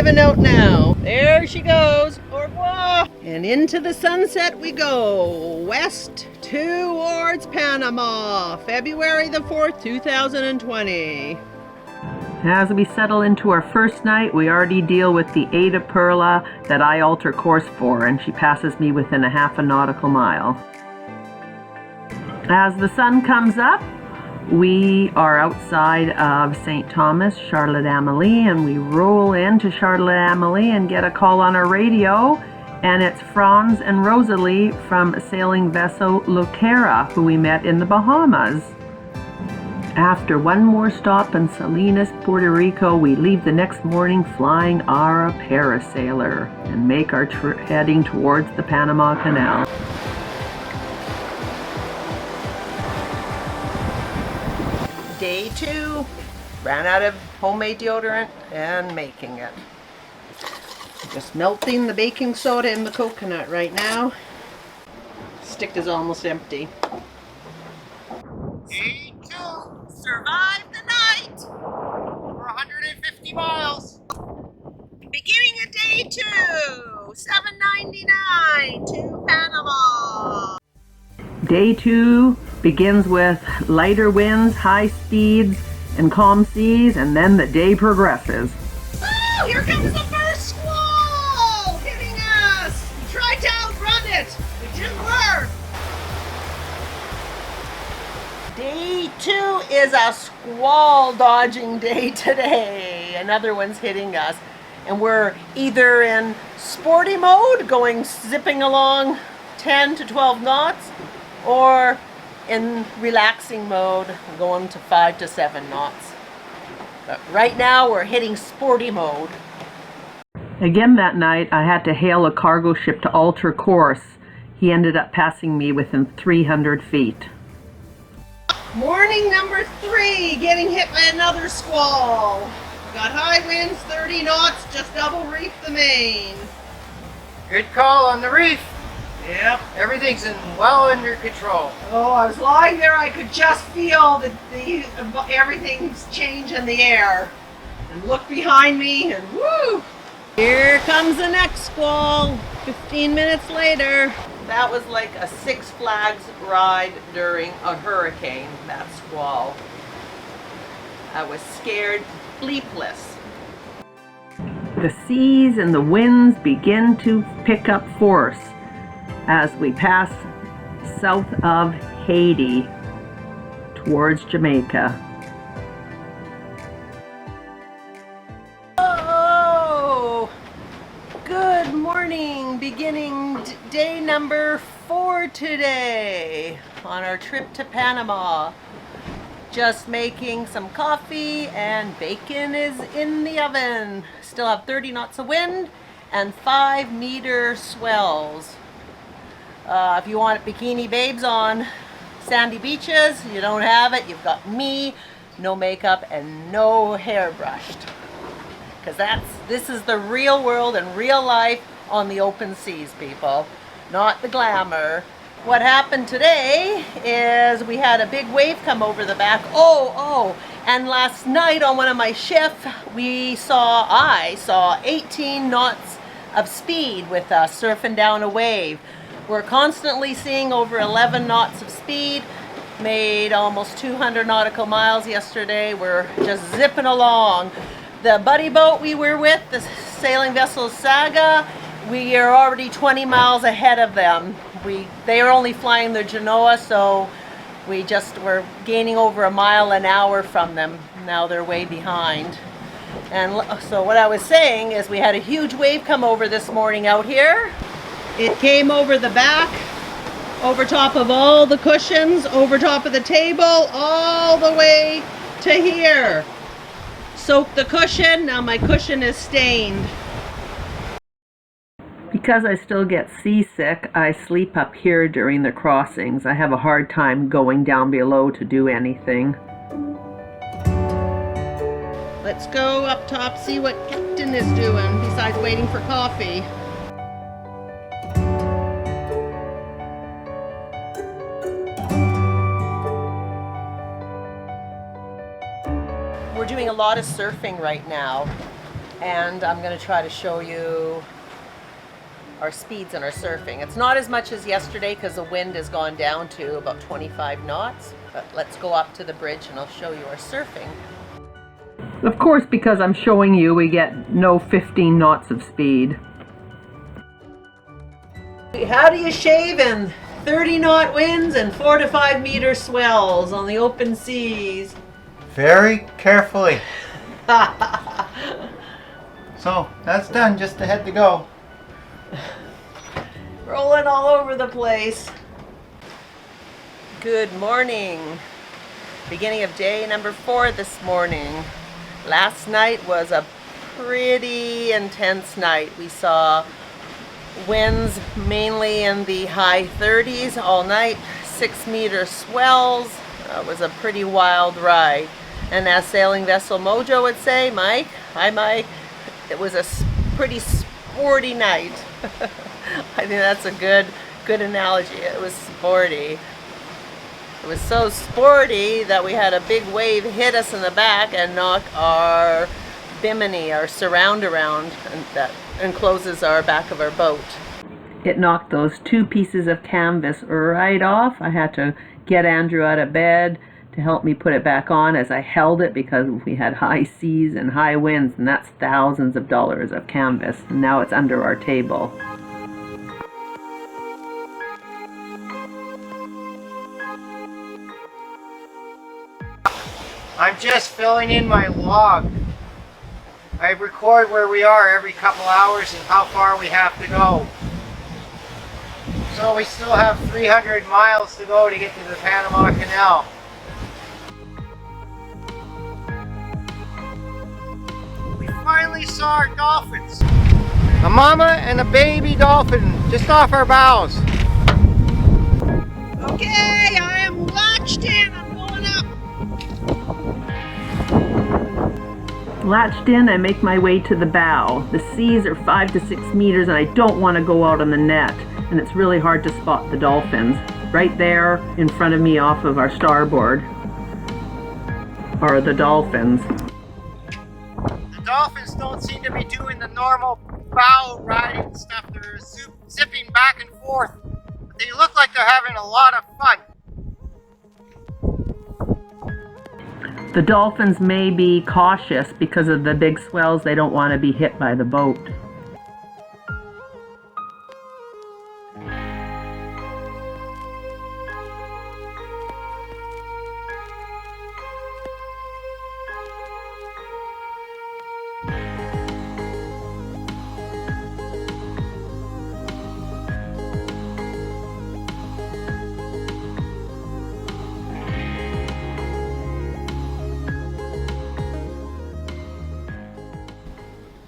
giving out now. There she goes. Au revoir. And into the sunset we go. West towards Panama. February the 4th, 2020. As we settle into our first night, we already deal with the Ada Perla that I alter course for, and she passes me within a half a nautical mile. As the sun comes up, we are outside of St. Thomas, Charlotte-Amalie, and we roll into Charlotte-Amalie and get a call on our radio, and it's Franz and Rosalie from sailing vessel Lucara, who we met in the Bahamas. After one more stop in Salinas, Puerto Rico, we leave the next morning flying our parasailer and make our trip heading towards the Panama Canal. Day 2, ran out of homemade deodorant and making it. Just melting the baking soda in the coconut right now. Stick is almost empty. Day 2, survived the night for 150 miles. Beginning of day 2, 7:99 to Panama. Day 2 begins with lighter winds, high speeds, and calm seas, and then the day progresses. Oh, here comes the first squall hitting us. We tried to outrun it. It didn't work. Day 2 is a squall dodging day today. Another one's hitting us. And we're either in sporty mode, zipping along 10 to 12 knots, or in relaxing mode, going to 5 to 7 knots. But right now we're hitting sporty mode. Again that night I had to hail a cargo ship to alter course. He ended up passing me within 300 feet. Morning number 3, getting hit by another squall. Got high winds, 30 knots, just double reef the main. Good call on the reef. Yep. Everything's well under control. Oh, I was lying there, I could just feel everything's change in the air. And look behind me and woo! Here comes the next squall, 15 minutes later. That was like a Six Flags ride during a hurricane, that squall. I was scared sleepless. The seas and the winds begin to pick up force as we pass south of Haiti towards Jamaica. Oh, good morning. Beginning day number 4 today on our trip to Panama. Just making some coffee and bacon is in the oven. Still have 30 knots of wind and 5-meter swells. If you want bikini babes on sandy beaches, you don't have it. You've got me, no makeup and no hair brushed. Because this is the real world and real life on the open seas, people. Not the glamour. What happened today is we had a big wave come over the back. And last night on one of my shifts, I saw 18 knots of speed with us surfing down a wave. We're constantly seeing over 11 knots of speed. Made almost 200 nautical miles yesterday. We're just zipping along. The buddy boat we were with, the sailing vessel Saga, we are already 20 miles ahead of them. They are only flying the Genoa, so we're gaining over a mile an hour from them. Now they're way behind. And so what I was saying is we had a huge wave come over this morning out here. It came over the back, over top of all the cushions, over top of the table, all the way to here. Soaked the cushion, now my cushion is stained. Because I still get seasick, I sleep up here during the crossings. I have a hard time going down below to do anything. Let's go up top, see what Captain is doing besides waiting for coffee. We're doing a lot of surfing right now. and I'm going to try to show you our speeds and our surfing. It's not as much as yesterday because the wind has gone down to about 25 knots, but let's go up to the bridge and I'll show you our surfing. Of course, because I'm showing you, we get no 15 knots of speed. How do you shave in 30 knot winds and 4 to 5 meter swells on the open seas? Very carefully. So that's done, just ahead to go. Rolling all over the place. Good morning. Beginning of day number 4 this morning. Last night was a pretty intense night. We saw winds mainly in the high 30s all night, 6 meter swells. It was a pretty wild ride. And as sailing vessel Mojo would say, Mike, hi Mike, it was a pretty sporty night. I think that's a good analogy. It was sporty. It was so sporty that we had a big wave hit us in the back and knock our bimini, our surround around, and that encloses our back of our boat. It knocked those 2 pieces of canvas right off. I had to get Andrew out of bed to help me put it back on as I held it because we had high seas and high winds, and that's thousands of dollars of canvas, and now it's under our table. I'm just filling in my log. I record where we are every couple hours and how far we have to go. So we still have 300 miles to go to get to the Panama Canal. We finally saw our dolphins. A mama and a baby dolphin just off our bows. Okay, I am latched in. I'm going up. Latched in, I make my way to the bow. The seas are 5 to 6 meters and I don't want to go out on the net. And it's really hard to spot the dolphins. Right there in front of me off of our starboard are the dolphins. The dolphins don't seem to be doing the normal bow riding stuff. They're zipping back and forth. But they look like they're having a lot of fun. The dolphins may be cautious because of the big swells. They don't want to be hit by the boat.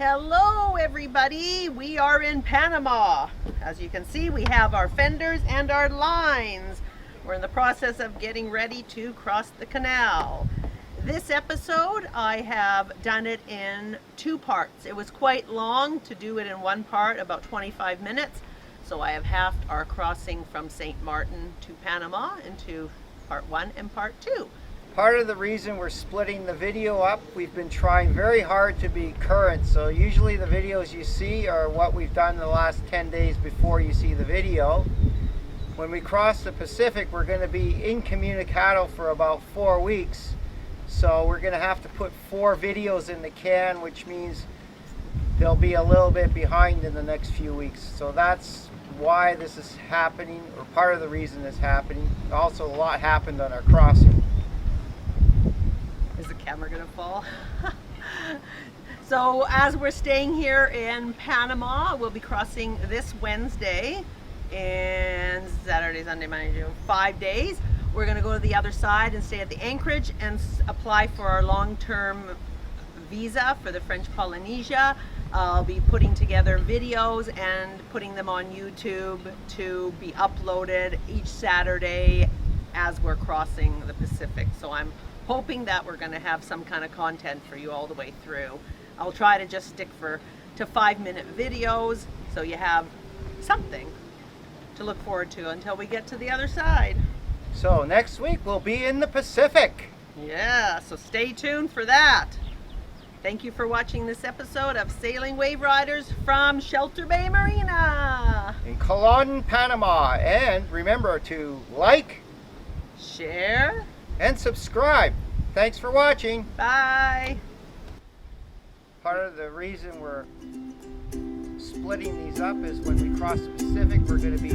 Hello everybody, we are in Panama. As you can see, we have our fenders and our lines. We're in the process of getting ready to cross the canal. This episode, I have done it in 2 parts. It was quite long to do it in 1 part, about 25 minutes. So I have halved our crossing from St. Maarten to Panama into part 1 and part 2. Part of the reason we're splitting the video up, we've been trying very hard to be current. So usually the videos you see are what we've done the last 10 days before you see the video. When we cross the Pacific, we're going to be incommunicado for about 4 weeks. So we're going to have to put 4 videos in the can, which means they'll be a little bit behind in the next few weeks. So that's why this is happening, or part of the reason it's happening. Also, a lot happened on our crossing. Is the camera gonna fall? So as we're staying here in Panama, we'll be crossing this Wednesday and Saturday, Sunday, Monday, June, 5 days. We're gonna go to the other side and stay at the anchorage and apply for our long-term visa for the French Polynesia. I'll be putting together videos and putting them on YouTube to be uploaded each Saturday as we're crossing the Pacific. So I'm hoping that we're going to have some kind of content for you all the way through. I'll try to just stick to 5-minute videos so you have something to look forward to until we get to the other side. So next week we'll be in the Pacific. Yeah, so stay tuned for that. Thank you for watching this episode of Sailing Wave Riders from Shelter Bay Marina. In Culloden, Panama. And remember to like, share, and subscribe. Thanks for watching. Bye. Part of the reason we're splitting these up is when we cross the Pacific, we're going to be...